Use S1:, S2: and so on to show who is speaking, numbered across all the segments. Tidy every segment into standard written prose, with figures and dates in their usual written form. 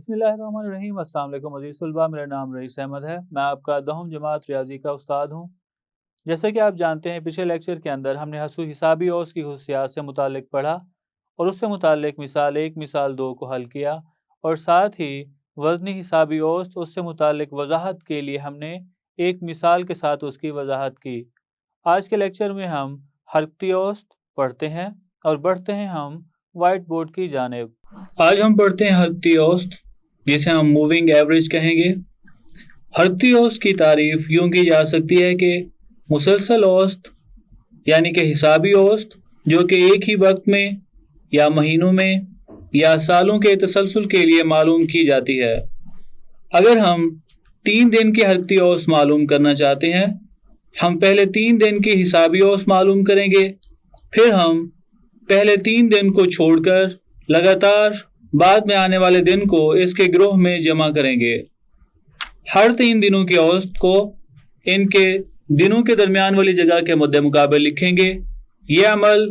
S1: बिस्मिल्लाहिर्रहमानिर्रहीम। अस्सलाम वालेकुम अज़ीज़ सुलबा, मेरा नाम रईस अहमद है। मैं आपका 10वीं जमात रियाजी का उस्ताद हूँ। जैसे कि आप जानते हैं, पिछले लेक्चर के अंदर हमने हसू हिसाबी औस की खुसूसियात से मुतालिक पढ़ा और उससे मुतालिक मिसाल 1 मिसाल 2 को हल किया और साथ ही वज़नी हिसाबी औस उससे मुतालिक वजाहत के लिए हमने एक मिसाल के साथ उसकी वजाहत की। आज के लेक्चर में हम हरकती औसत पढ़ते हैं और बढ़ते हैं हम वाइट बोर्ड की जानिब। आज हम पढ़ते हैं हरकती औसत, जिसे हम मूविंग एवरेज कहेंगे। हरकती औसत की तारीफ यूं की जा सकती है कि मुसलसल औसत यानी कि हिसाबी औसत, जो कि एक ही वक्त में या महीनों में या सालों के तसलसल के लिए मालूम की जाती है। अगर हम 3 दिन की हरकती औसत मालूम करना चाहते हैं, हम पहले 3 दिन की हिसाबी औसत मालूम करेंगे, फिर हम पहले 3 दिन को छोड़कर लगातार बाद में आने वाले दिन को इसके ग्रोह में जमा करेंगे। हर 3 दिनों की औसत को इनके दिनों के दरमियान वाली जगह के मद्दे मुकाबले लिखेंगे। यह अमल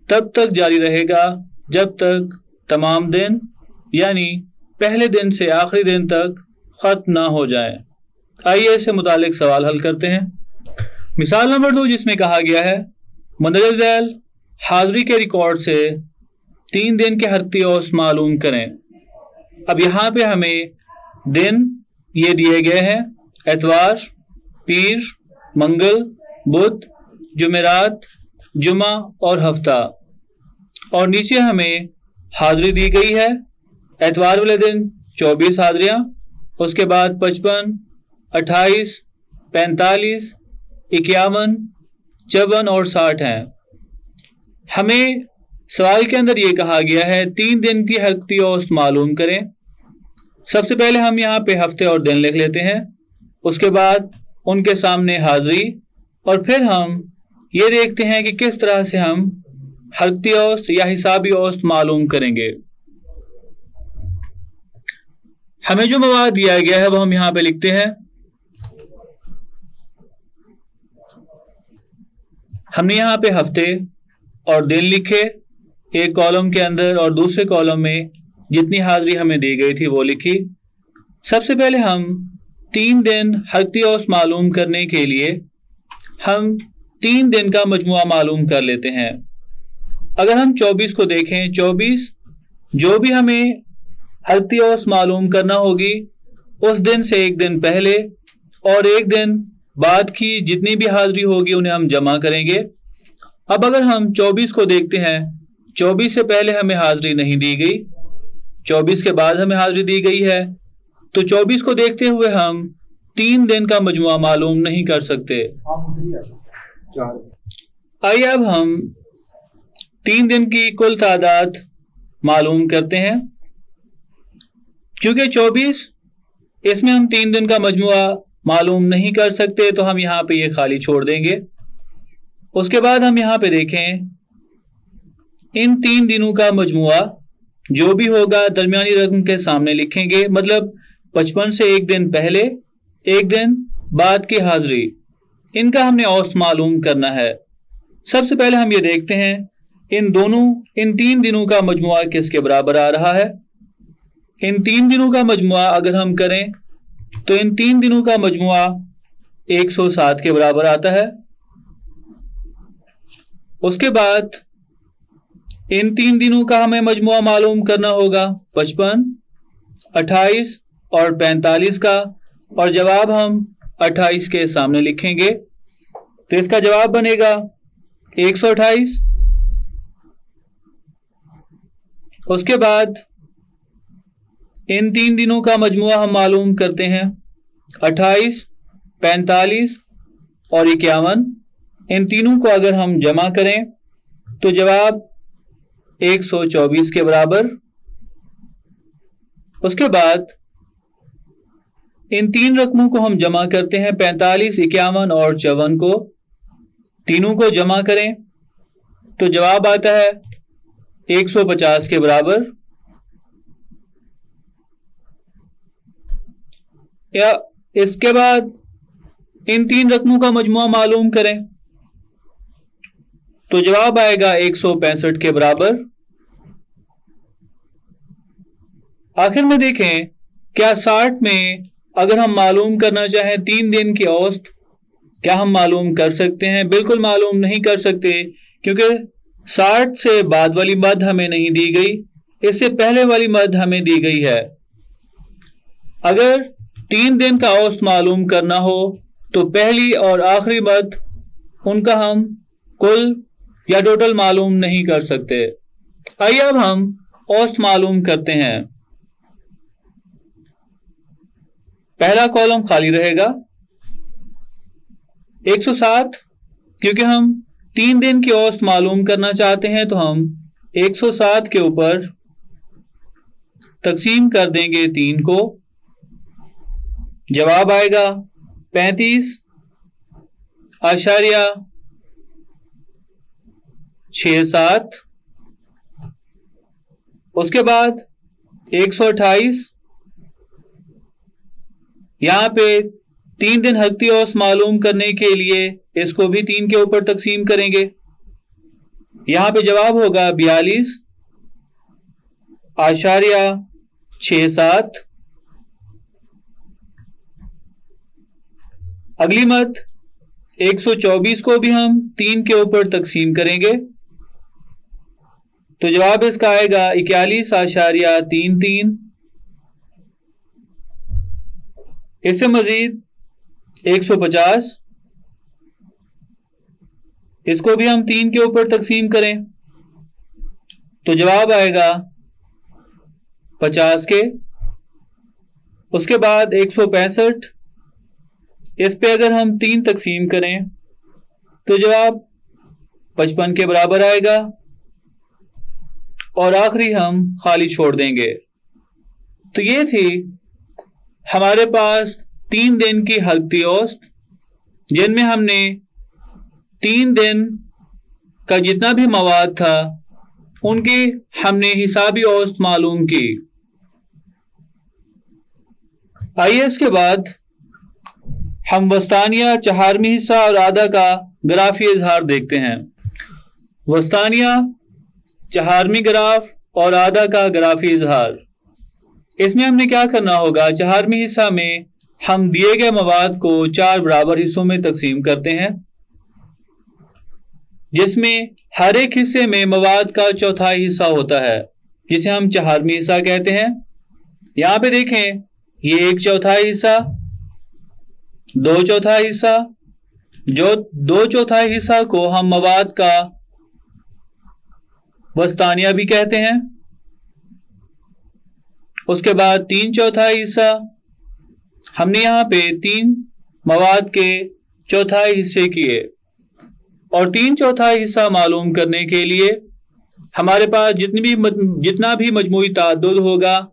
S1: तब तक जारी रहेगा जब तक तमाम दिन यानी पहले दिन से आखिरी दिन तक खत्म ना हो जाए। आइए इससे मुतालिक सवाल हल करते हैं। मिसाल नंबर 2, जिसमें कहा गया है मंदरजा झैल हाजिरी के रिकॉर्ड से 3 दिन के हरकती औसत मालूम करें। अब यहाँ पे हमें दिन ये दिए गए हैं: एतवार, पीर, मंगल, बुध, जुमेरात, जुमा और हफ्ता। और नीचे हमें हाजिरी दी गई है। एतवार वाले दिन 24 हाजिरियाँ, उसके बाद 55, 28, 45, 51, 54 और 60 हैं। हमें सवाल के अंदर ये कहा गया है 3 दिन की हरकती औसत मालूम करें। सबसे पहले हम यहाँ पे हफ्ते और दिन लिख लेते हैं, उसके बाद उनके सामने हाजिरी, और फिर हम ये देखते हैं कि किस तरह से हम हरकती औसत या हिसाबी औसत मालूम करेंगे। हमें जो मवाद दिया गया है वो हम यहाँ पे लिखते हैं। हमने यहाँ पे हफ्ते और दिन लिखे एक कॉलम के अंदर, और दूसरे कॉलम में जितनी हाजिरी हमें दी गई थी वो लिखी। सबसे पहले हम 3 दिन हरकती औसत मालूम करने के लिए हम 3 दिन का मजमुआ मालूम कर लेते हैं। अगर हम 24 को देखें, 24 जो भी हमें हरकती औसत मालूम करना होगी उस दिन से एक दिन पहले और एक दिन बाद की जितनी भी हाजिरी होगी उन्हें हम जमा करेंगे। अब अगर हम 24 को देखते हैं, 24 से पहले हमें हाजिरी नहीं दी गई, 24 के बाद हमें हाजिरी दी गई है, तो 24 को देखते हुए हम 3 दिन का मजमुआ मालूम नहीं कर सकते। आइए अब हम 3 दिन की कुल तादाद मालूम करते हैं। क्योंकि 24 इसमें हम 3 दिन का मजमुआ मालूम नहीं कर सकते, तो हम यहाँ पे ये खाली छोड़ देंगे। उसके बाद हम यहाँ पे देखें, इन 3 दिनों का मजमुआ जो भी होगा दरमियानी रकम के सामने लिखेंगे, मतलब 55 से एक दिन पहले एक दिन बाद की हाजिरी, इनका हमने औसत मालूम करना है। सबसे पहले हम ये देखते हैं इन 3 दिनों का मजमुआ किसके बराबर आ रहा है। इन 3 दिनों का मजमुआ अगर हम करें तो इन 3 दिनों का मजमुआ 107 के बराबर आता है। उसके बाद इन 3 दिनों का हमें मजमुआ मालूम करना होगा 55, 28 और 45 का, और जवाब हम 28 के सामने लिखेंगे, तो इसका जवाब बनेगा 128। उसके बाद इन 3 दिनों का मजमुआ हम मालूम करते हैं 28, 45 और 51। इन तीनों को अगर हम जमा करें तो जवाब 124 के बराबर। उसके बाद इन 3 रकमों को हम जमा करते हैं 45, 51 और 54 को, तीनों को जमा करें तो जवाब आता है 150 के बराबर। या इसके बाद इन 3 रकमों का मजमुआ मालूम करें तो जवाब आएगा 165 के बराबर। आखिर में देखें क्या 60 में अगर हम मालूम करना चाहें 3 दिन की औसत, क्या हम मालूम कर सकते हैं? बिल्कुल मालूम नहीं कर सकते, क्योंकि 60 से बाद वाली मद हमें नहीं दी गई, इससे पहले वाली मद हमें दी गई है। अगर 3 दिन का औसत मालूम करना हो तो पहली और आखिरी मद उनका हम कुल या टोटल मालूम नहीं कर सकते। आइए अब हम औसत मालूम करते हैं। पहला कॉलम खाली रहेगा 107, क्योंकि हम 3 दिन की औसत मालूम करना चाहते हैं तो हम 107 के ऊपर तकसीम कर देंगे 3 को। जवाब आएगा 35.67। उसके बाद 128, यहां पे 3 दिन हकती औसत मालूम करने के लिए इसको भी 3 के ऊपर तकसीम करेंगे। यहां पे जवाब होगा 42.67। अगली मद 124 को भी हम 3 के ऊपर तकसीम करेंगे, तो जवाब इसका आएगा 41.33। इससे मजीद 150, इसको भी हम 3 के ऊपर तकसीम करें तो जवाब आएगा 50 के। उसके बाद 165, इस पे अगर हम 3 तकसीम करें तो जवाब 55 के बराबर आएगा, और आखिरी हम खाली छोड़ देंगे। तो ये थी हमारे पास 3 दिन की हकती औसत, जिनमें हमने 3 दिन का जितना भी मवाद था उनकी हमने हिसाबी औसत मालूम की। आइए इसके बाद हम वस्तानिया, चहारमी हिस्सा और आधा का ग्राफी इजहार देखते हैं। वस्तानिया, चहारमी ग्राफ और आधा का ग्राफी इजहार। इसमें हमने क्या करना होगा, चहारमी हिस्सा में हम दिए गए मवाद को 4 बराबर हिस्सों में तकसीम करते हैं, जिसमें हर एक हिस्से में मवाद का चौथाई हिस्सा होता है, जिसे हम चहारमी हिस्सा कहते हैं। यहां पे देखें, ये 1/4 हिस्सा, 2/4 हिस्सा, जो 2/4 हिस्सा को हम मवाद का वस्तानिया भी कहते हैं। उसके बाद 3/4 हिस्सा, हमने यहां पे 3 मवाद के चौथाई हिस्से किए, और 3/4 हिस्सा मालूम करने के लिए हमारे पास जितना भी मजमूई ताद्दुद होगा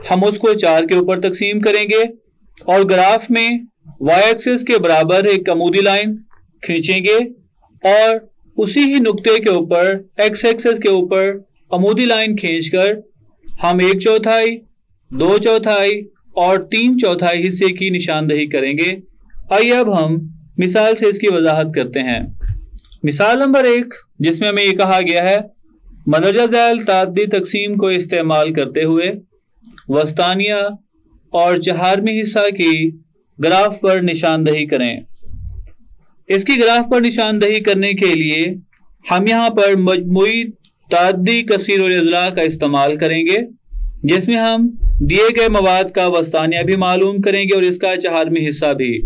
S1: हम उसको 4 के ऊपर तकसीम करेंगे, और ग्राफ में वाई एक्सिस के बराबर एक अमूदी लाइन खींचेंगे, और उसी ही नुक्ते के ऊपर एक्स एक्सिस के ऊपर अमूदी लाइन खींचकर हम 1/4, 2/4 और 3/4 हिस्से की निशानदही करेंगे। आइए अब हम मिसाल से इसकी वजाहत करते हैं। मिसाल नंबर 1, जिसमें हमें ये कहा गया है, मदरजा ज़ैल ताद्दी तकसीम को इस्तेमाल करते हुए वस्तानिया और चहारमी हिस्सा की ग्राफ पर निशानदही करें। इसकी ग्राफ पर निशानदही करने के लिए हम यहाँ पर मजमूई ताद्दी कसीरुल अज़ला का इस्तेमाल करेंगे, जिसमें हम दिए गए मवाद का वस्तानिया भी मालूम करेंगे और इसका चहारमी हिस्सा भी।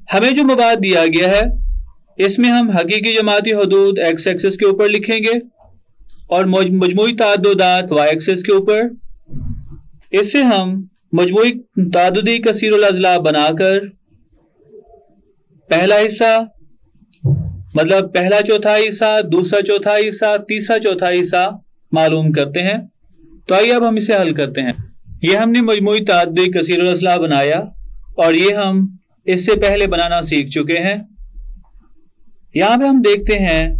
S1: हमें जो मवाद दिया गया है इसमें हम हकीकी जमाती हदूद एक्स एक्सिस के ऊपर लिखेंगे और मजमूई ताद्दुदात वाई एक्सिस के ऊपर। इससे हम मजमूई ताद्दुदी कसीरुल अज़ला बनाकर पहला हिस्सा, मतलब पहला चौथाई हिस्सा, दूसरा चौथाई हिस्सा, तीसरा चौथाई हिस्सा मालूम करते हैं। तो आइए अब हम इसे हल करते हैं। ये हमने मजमूई ताद्दुदी कसीरुल अज़ला बनाया, और ये हम इससे पहले बनाना सीख चुके हैं। यहां पे हम देखते हैं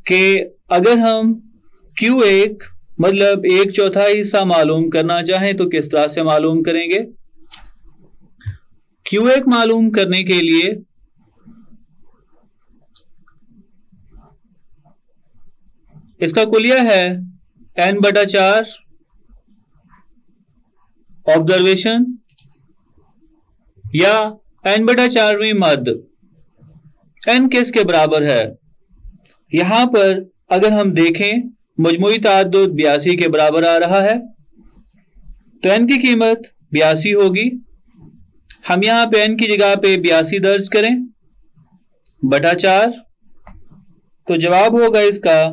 S1: कि अगर हम Q1 मतलब 1/4 हिस्सा मालूम करना चाहें तो किस तरह से मालूम करेंगे। Q1 मालूम करने के लिए इसका कुलिया है n/4 ऑब्जर्वेशन या n/4वीं मद n किसके बराबर है। यहां पर अगर हम देखें मजमूई ताअद्दुद 82 के बराबर आ रहा है, तो n की कीमत 82 होगी। हम यहां पे n की जगह पे 82 दर्ज करें बटा 4, तो जवाब होगा इसका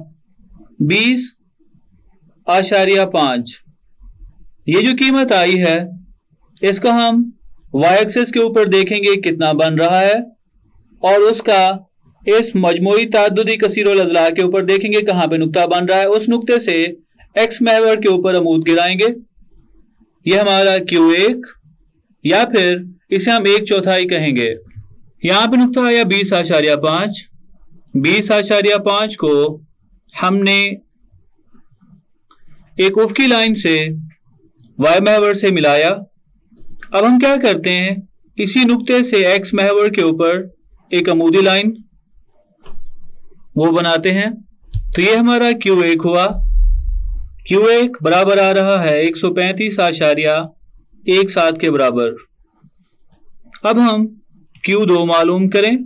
S1: 20.5। ये जो कीमत आई है इसको हम y एक्सिस के ऊपर देखेंगे कितना बन रहा है, और उसका इस मजमूई ताअद्दुदी कसीरुल अज़ला के ऊपर देखेंगे कहां पे नुक्ता बन रहा है। उस नुक्ते से x महवर के ऊपर अमूद गिराएंगे। यह हमारा Q1 या फिर इसे हम 1/4 कहेंगे। यहां पे नुक्ता आया 20.5। 20.5 को हमने एक उफ़क़ी लाइन से y महवर से मिलाया। अब हम क्या करते हैं, इसी नुक्ते से x महवर के ऊपर एक अमूदी लाइन वो बनाते हैं। तो ये हमारा Q1 हुआ। Q1 बराबर आ रहा है 135.17 के बराबर। अब हम Q2 मालूम करें।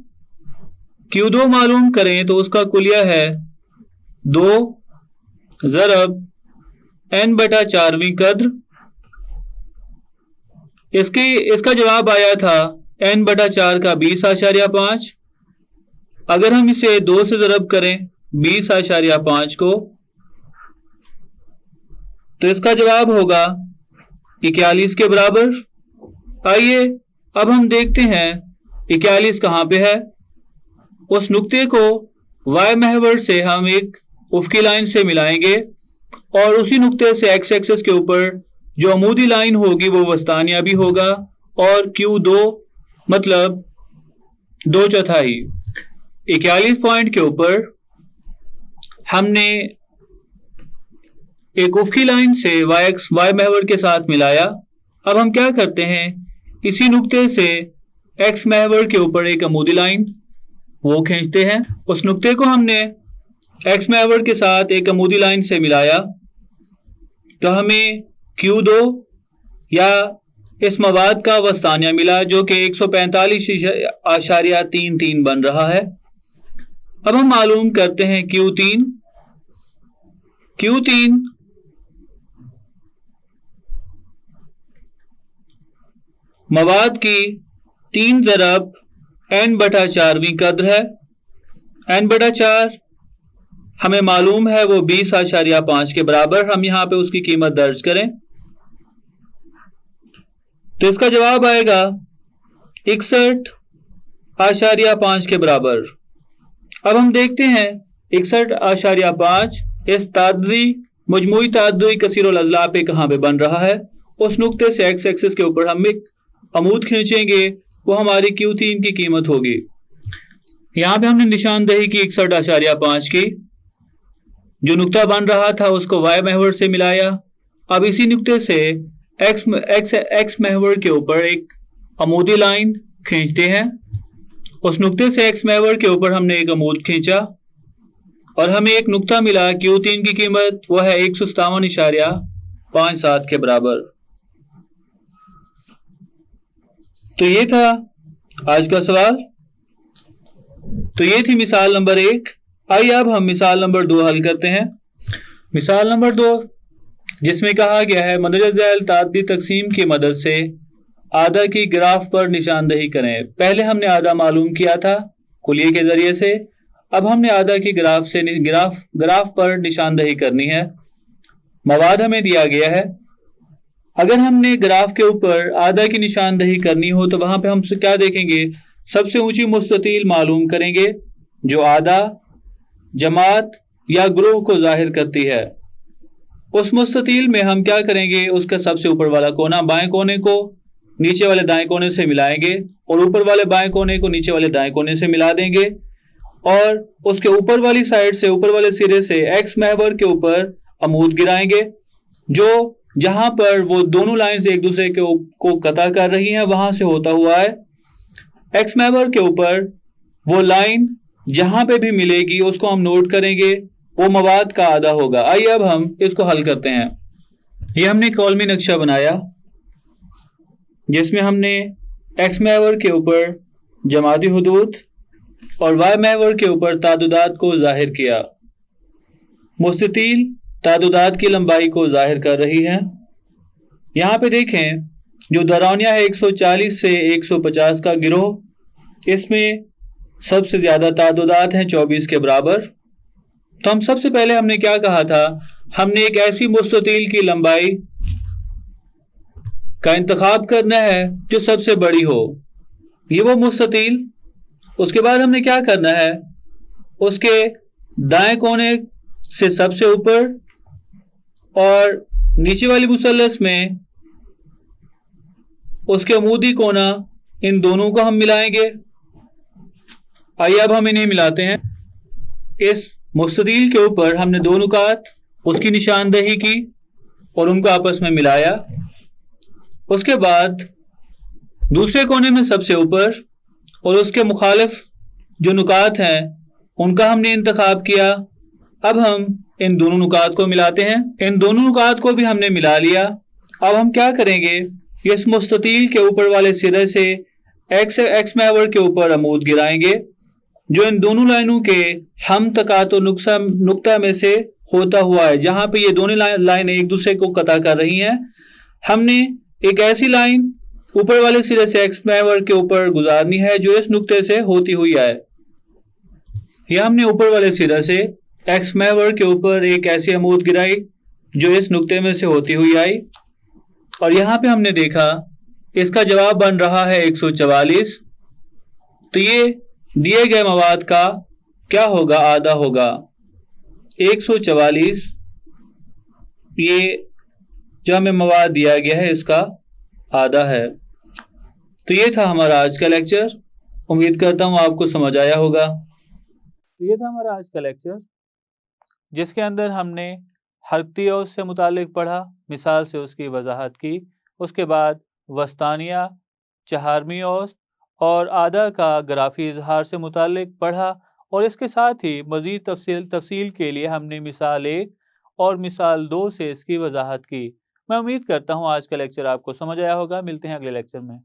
S1: Q2 मालूम करें तो उसका कुलिया है 2 ज़रब n/4वीं कद्र। इसका जवाब आया था n/4 का 20.5। अगर हम इसे 2 से ज़रब करें 20.5 को, तो इसका जवाब होगा 41 के बराबर। आइए अब हम देखते हैं 41 कहां पे है। उस नुक्ते को y महवर से हम एक उफ़क़ी लाइन से मिलाएंगे और उसी नुक्ते से x एक्सिस के ऊपर जो अमूदी लाइन होगी वो वस्तानिया भी होगा, और Q2 मतलब 2/4। 41 पॉइंट के ऊपर हमने एक उफ़क़ी लाइन से y महवर के साथ मिलाया। अब हम क्या करते हैं, इसी नुक्ते से x महवर के ऊपर एक अमूदी लाइन वो खींचते हैं। उस नुक्ते को हमने x महवर के साथ एक अमूदी लाइन से मिलाया, तो हमें Q2 या इस मवाद का वस्तानिया मिला जो कि 145.33 बन रहा है। अब हम मालूम करते हैं Q3 मवाद की 3 ज़रब n/4वीं कद्र है। n/4 हमें मालूम है वो 20.5 के बराबर। हम यहां पे उसकी कीमत दर्ज करें तो इसका जवाब आएगा 61.5 के बराबर। अब हम देखते हैं 61.5 इस ताअद्दुदी मजमूई ताअद्दुदी कसीरुल अज़ला पे कहां पे बन रहा है। उस नुक्ते से x एक्सिस के ऊपर हम एक अमूद खींचेंगे, वो हमारी Q3 की कीमत होगी। यहां पे हमने निशानदेही की 61.5 की। जो नुक्ता बन रहा था उसको y महवर से मिलाया। अब इसी नुक्ते से x महवर के ऊपर एक अमूदी लाइन खींचते हैं। उस नुक्ते से x महवर के ऊपर हमने एक अमूद खींचा और हमें एक नुक्ता मिला। Q3 की कीमत वो है 157.57 के बराबर। तो ये था आज का सवाल। तो ये थी मिसाल नंबर 1। आइए अब हम मिसाल नंबर 2 हल करते हैं। मिसाल नंबर 2 जिसमें कहा गया है मदरजा ज़ैल ताअद्दी तकसीम की मदद से आधा की ग्राफ पर निशानदेही करें। पहले हमने आधा मालूम किया था कुलिये के जरिए से, अब हमने आधा की ग्राफ पर निशानदेही करनी है। मवाद हमें दिया गया है। अगर हमने ग्राफ के ऊपर आधा की निशानदेही करनी हो तो वहां पे हम क्या देखेंगे, सबसे ऊंची मुस्ततील मालूम करेंगे जो आधा जमात या ग्रुप को जाहिर करती है। उस मुस्ततील में हम क्या करेंगे, उसका सबसे ऊपर वाला कोना बाएं कोने को नीचे वाले दाएं कोने से मिलाएंगे और ऊपर वाले बाएं कोने को नीचे वाले दाएं कोने से मिला देंगे, और उसके ऊपर वाली साइड से ऊपर वाले सिरे से एक्स महवर के ऊपर अमूद गिराएंगे। जो जहां पर वो दोनों लाइन से एक दूसरे को कता कर रही हैं वहां से होता हुआ है एक्स महवर के ऊपर वो लाइन जहां पे भी मिलेगी उसको हम नोट करेंगे, वो मवाद का आधा होगा। आइए अब हम इसको हल करते हैं। ये हमने कॉलमी नक्शा बनाया। जिसमें हमने एक्स महवर के ऊपर जमाती हुदूद और वाई महवर के ऊपर तादाद को जाहिर किया। मुस्ततील तादाद की लंबाई को जाहिर कर रही है। यहाँ पे देखें, जो दरौनिया है 140 से 150 का गिरोह, इसमें सबसे ज़्यादा तादाद हैं 24 के बराबर। तो हम सबसे पहले हमने क्या कहा था, हमने एक ऐसी मुस्ततील की लंबाई का इंतखाब करना है जो सबसे बड़ी हो, ये वो मुस्ततील। उसके बाद हमने क्या करना है, उसके दाएं कोने से सबसे ऊपर और नीचे वाली मुसल्लस में उसके अमूदी कोना, इन दोनों को हम मिलाएंगे। आइए अब हम इन्हें मिलाते हैं। इस मुस्ततील के ऊपर हमने दो नुकात उसकी निशानदही की और उनको आपस में मिलाया। उसके बाद दूसरे कोने में सबसे ऊपर और उसके मुखालिफ जो नुकात हैं उनका हमने इंतखाब किया। अब हम इन दोनों नुकात को मिलाते हैं। इन दोनों नुकात को भी हमने मिला लिया। अब हम क्या करेंगे, इस मुस्ततील के ऊपर वाले सिरे से एक्स महवर के ऊपर अमूद गिराएंगे जो इन दोनों लाइनों के हम तकातो नुक्ता में से होता हुआ है। जहां पे ये दोनों लाइनें एक दूसरे को कता कर रही हैं, हमने एक ऐसी लाइन ऊपर वाले सिरे से एक्स महवर के ऊपर गुजारनी है जो इस नुक्ते से होती हुई आए। यह हमने ऊपर वाले सिरे से एक्स महवर के ऊपर एक ऐसी अमूद गिराई जो इस नुक्ते में से होती हुई आई और यहाँ पे हमने देखा इसका जवाब बन रहा है 144। तो ये दिए गए मवाद का क्या होगा, आधा होगा। 144 ये जो हमें मवाद दिया गया है इसका आधा है। तो ये था हमारा आज का लेक्चर। उम्मीद करता हूँ आपको समझ आया होगा। तो ये था हमारा आज का लेक्चर, जिसके अंदर हमने हरकती औज़ से मुतालिक पढ़ा, मिसाल से उसकी वजाहत की। उसके बाद वस्तानिया, चहारमी औज़ और आधा का ग्राफी इजहार से मुतालिक पढ़ा और इसके साथ ही मज़ीद तफसील के लिए हमने मिसाल 1 और मिसाल 2 से इसकी वजाहत की। मैं उम्मीद करता हूँ आज का लेक्चर आपको समझ आया होगा। मिलते हैं अगले लेक्चर में।